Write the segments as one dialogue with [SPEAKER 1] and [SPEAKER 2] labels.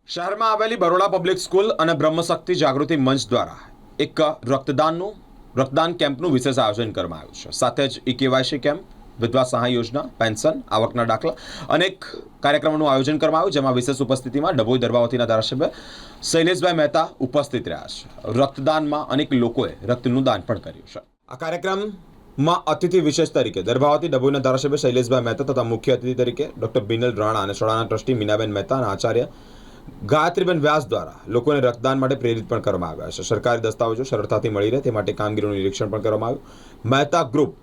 [SPEAKER 1] શહેરમાં આવેલી Baroda public school અને બ્રહ્મશક્તિ જાગૃતિ મંચ દ્વારા એક રક્તદાન કેમ્પનું વિશેષ આયોજન કરવામાં આવ્યું છે। સાથે જ કેવાયસી કેમ્પ, વિધવા સહાય યોજના, પેન્શન, આવકના દાખલા અનેક કાર્યક્રમોનું આયોજન કરવામાં આવ્યું, જેમાં વિશેષ ઉપસ્થિતિમાં ડભોઈ દર્ભાવતીના ધારાસભ્ય શૈલેષભાઈ મહેતા ઉપસ્થિત રહ્યા છે। રક્તદાનમાં અનેક લોકોએ રક્તનું દાન પણ કર્યું છે। આ કાર્યક્રમમાં અતિથિ વિશેષ તરીકે દર્ભાવતી ડભોઈના ધારાસભ્ય શૈલેષભાઈ મહેતા તથા મુખ્ય અતિથિ તરીકે ડોક્ટર બિનલ રાણા અને શાળાના ટ્રસ્ટી મીનાબેન મહેતા અને આચાર્ય ગાયત્રીબેન વ્યાસ દ્વારા લોકોને રક્તદાન માટે પ્રેરિત પણ કરવામાં આવ્યા છે। સરકારી દસ્તાવેજો સરળતાથી મળી રહે તે માટે કામગીરીનું નિરીક્ષણ પણ કરવામાં આવ્યું। મહેતા ગ્રુપ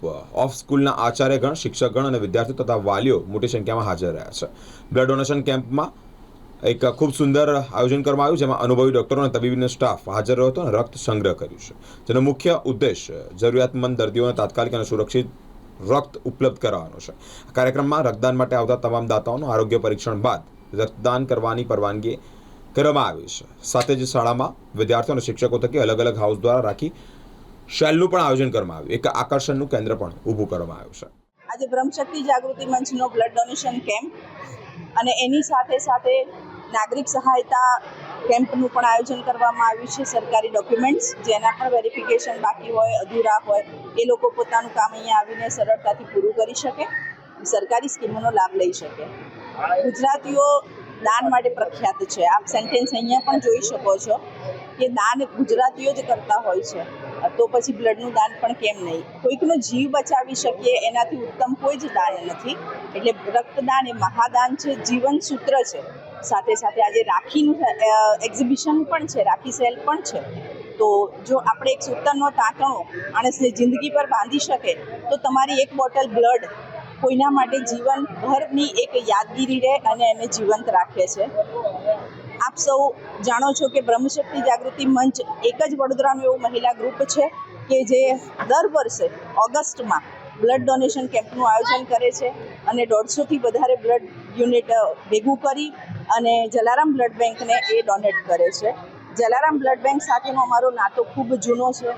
[SPEAKER 1] ઓફ સ્કૂલના આચાર્યગણ, શિક્ષકગણ અને વિદ્યાર્થીઓ તથા વાલીઓ મોટી સંખ્યામાં હાજર રહ્યા છે। બ્લડ ડોનેશન કેમ્પમાં એક ખૂબ સુંદર આયોજન કરવામાં આવ્યું, જેમાં અનુભવી ડોક્ટરો અને તબીબીનો સ્ટાફ હાજર રહ્યો હતો અને રક્ત સંગ્રહ કર્યું છે, જેનો મુખ્ય ઉદ્દેશ જરૂરિયાતમંદ દર્દીઓને તાત્કાલિક અને સુરક્ષિત રક્ત ઉપલબ્ધ કરાવવાનો છે। આ કાર્યક્રમમાં રક્તદાન માટે આવતા તમામ દાતાઓનું આરોગ્ય પરીક્ષણ બાદ રક્તદાન કરવાની પરવાનગી કરવામાં આવી છે। સાથે જ શાળામાં વિદ્યાર્થીઓ અને શિક્ષકો થકી અલગ અલગ હાઉસ દ્વારા રાખી શેલનું પણ આયોજન કરવામાં આવ્યું। એક આકર્ષણનું કેન્દ્ર પણ ઊભું કરવામાં આવ્યું છે।
[SPEAKER 2] આજે બ્રહ્મશક્તિ જાગૃતિ મંચનો બ્લડ ડોનેશન કેમ્પ અને એની સાથે સાથે નાગરિક સહાયતા કેમ્પનું પણ આયોજન કરવામાં આવ્યું છે। સરકારી ડોક્યુમેન્ટ્સ જેના પણ વેરિફિકેશન બાકી હોય, અધૂરા હોય, એ લોકો પોતાનું કામ અહીંયા આવીને સરળતાથી પૂરું કરી શકે, સરકારી સ્કીમોનો લાભ લઈ શકે। ગુજરાતીઓ દાન માટે પ્રખ્યાત છે। આપ સેન્ટેન્સ અહીંયા પણ જોઈ શકો છો કે દાન ગુજરાતીઓ જ કરતા હોય છે, તો પછી બ્લડનું દાન પણ કેમ નહીં? કોઈકનો જીવ બચાવી શકીએ એનાથી ઉત્તમ કોઈ જ દાન નથી। એટલે રક્તદાન એ મહાદાન છે, જીવન સૂત્ર છે। સાથે સાથે આજે રાખીનું એક્ઝિબિશન પણ છે, રાખી સેલ પણ છે। તો જો આપણે એક સૂતરનો તાંતણો માણસને જિંદગી પર બાંધી શકે તો તમારી એક બોટલ બ્લડ કોઈના માટે જીવનભરની એક યાદગીરી રહે અને એને જીવંત રાખે છે। આપ સૌ જાણો છો કે બ્રહ્મશક્તિ જાગૃતિ મંચ એક જ વડોદરાનું એવું મહિલા ગ્રુપ છે કે જે દર વર્ષે ઓગસ્ટમાં બ્લડ ડોનેશન કેમ્પનું આયોજન કરે છે અને 150થી વધારે બ્લડ યુનિટ ભેગું કરી અને જલારામ બ્લડ બેંકને એ ડોનેટ કરે છે। જલારામ બ્લડ બેંક સાથેનો અમારો નાતો ખૂબ જૂનો છે।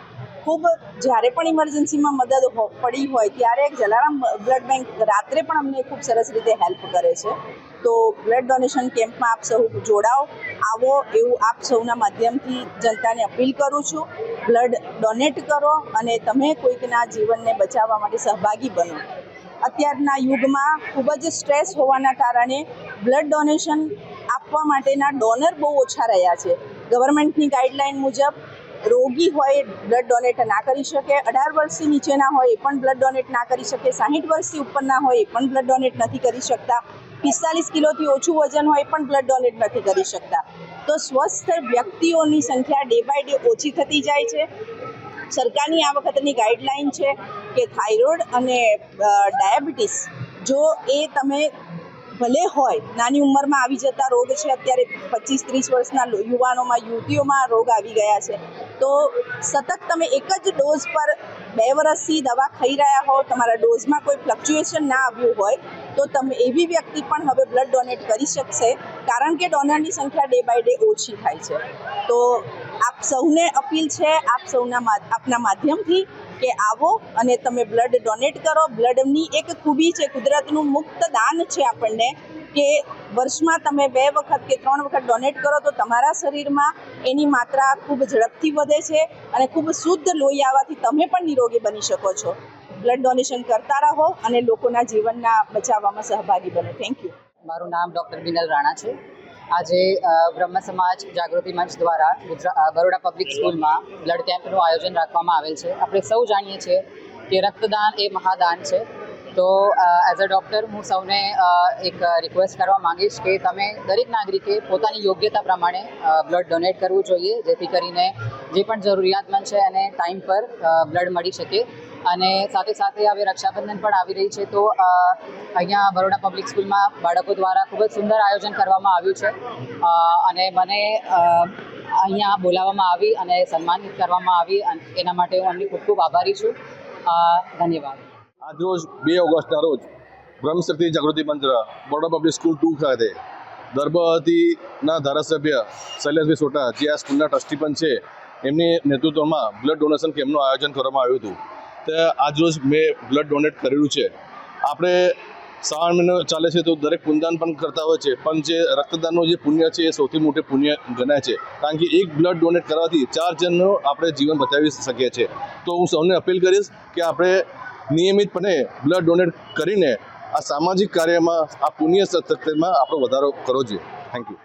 [SPEAKER 2] ખૂબ જ્યારે પણ ઇમરજન્સીમાં મદદ પડી હોય ત્યારે જલારામ બ્લડ બેંક રાત્રે પણ અમને ખૂબ સરસ રીતે હેલ્પ કરે છે। તો બ્લડ ડોનેશન કેમ્પમાં આપ સૌ જોડાઓ, આવો એવું આપ સૌના માધ્યમથી જનતાને અપીલ કરું છું। બ્લડ ડોનેટ કરો અને તમે કોઈકના જીવનને બચાવવા માટે સહભાગી બનો। અત્યારના યુગમાં ખૂબ જ સ્ટ્રેસ હોવાના કારણે બ્લડ ડોનેશન આપવા માટેના ડોનર બહુ ઓછા રહ્યા છે। ગવર્મેન્ટની ગાઈડલાઇન મુજબ રોગી હોય બ્લડ ડોનેટ ના કરી શકે, 18 વર્ષથી નીચેના હોય એ પણ બ્લડ ડોનેટ ના કરી શકે, 60 વર્ષથી ઉપરના હોય એ પણ બ્લડ ડોનેટ નથી કરી શકતા, 45 કિલોથી ઓછું વજન હોય પણ બ્લડ ડોનેટ નથી કરી શકતા। તો સ્વસ્થ વ્યક્તિઓની સંખ્યા ડે બાય ડે ઓછી થતી જાય છે। સરકારની આ વખતની ગાઈડલાઇન છે કે થાઇરોઇડ અને ડાયાબિટીસ જો એ તમે ભલે હોય નાની ઉંમરમાં આવી જતા રોગ છે, અત્યારે 25-30 વર્ષના યુવાનોમાં, યુવતીઓમાં રોગ આવી ગયા છે, તો સતત તમે એક જ ડોઝ પર 2 વર્ષથી દવા ખાઈ રહ્યા હો, તમારા ડોઝમાં કોઈ ફ્લક્ચ્યુએશન ના આવ્યું હોય તો તમે એવી વ્યક્તિ પણ હવે બ્લડ ડોનેટ કરી શકશે, કારણ કે ડોનરની સંખ્યા ડે બાય ડે ઓછી થાય છે। તો આપ સૌને અપીલ છે, આપ સૌના આપના માધ્યમથી કે આવો અને તમે બ્લડ ડોનેટ કરો। બ્લડની એક ખૂબી છે, કુદરતનું મુક્ત દાન છે આપણને, કે વર્ષમાં તમે 2 વખત કે 3 વખત ડોનેટ કરો તો તમારા શરીરમાં એની માત્રા ખૂબ ઝડપથી વધે છે અને ખૂબ શુદ્ધ લોહી આવવાથી તમે પણ નિરોગી બની શકો છો। બ્લડ ડોનેશન કરતા રહો અને લોકોના જીવનના બચાવવામાં સહભાગી બનો। Thank you.
[SPEAKER 3] મારું નામ ડૉક્ટર બિનલ રાણા છે। આજે બ્રહ્મ સમાજ જાગૃતિ મંચ દ્વારા બરોડા પબ્લિક સ્કૂલમાં બ્લડ કેમ્પનું આયોજન રાખવામાં આવેલ છે। આપણે સૌ જાણીએ છીએ કે રક્તદાન એ મહાદાન છે। તો એઝ અ ડૉક્ટર હું સૌને એક રિક્વેસ્ટ કરવા માંગીશ કે તમે દરેક નાગરિકે પોતાની યોગ્યતા પ્રમાણે બ્લડ ડોનેટ કરવું જોઈએ, જેથી કરીને જે પણ જરૂરિયાતમંદ છે એને ટાઈમ પર બ્લડ મળી શકે। અને સાથે સાથે હવે રક્ષાબંધન પણ આવી રહી છે, તો અહીંયા બરોડા પબ્લિક સ્કૂલમાં બાળકો દ્વારા ખૂબ જ સુંદર આયોજન કરવામાં આવ્યું છે અને મને અહીંયા બોલાવવામાં આવી અને સન્માનિત કરવામાં આવી, અને એના માટે હું એમની ખૂબ ખૂબ આભારી છું। ધન્યવાદ।
[SPEAKER 4] આજરોજ 2 ઓગસ્ટના રોજ બ્રહ્મશક્તિ જાગૃતિ મંચ બરોડા પબ્લિક સ્કૂલ 2 ખાતે દર્ભાવતીના ધારાસભ્ય શૈલેષભાઈ સોટા, જે આ સ્કૂલના ટ્રસ્ટી પણ છે, એમની નેતૃત્વમાં બ્લડ ડોનેશન કેમ્પનું આયોજન કરવામાં આવ્યું હતું। તે આજરોજ મેં બ્લડ ડોનેટ કરેલું છે। આપણે શ્રાવણ મહિનો ચાલે છે તો દરેક પુણ્યદાન પણ કરતા હોય છે, પણ જે રક્તદાનનું જે પુણ્ય છે એ સૌથી મોટું પુણ્ય ગણાય છે, કારણ કે એક બ્લડ ડોનેટ કરવાથી 4 જણનું આપણે જીવન બચાવી શકીએ છીએ. તો હું સૌને અપીલ કરીશ કે આપણે નિયમિતપણે બ્લડ ડોનેટ કરીને આ સામાજિક કાર્યમાં, આ પુણ્ય સત્યમાં આપણો વધારો કરવો જોઈએ. Thank you.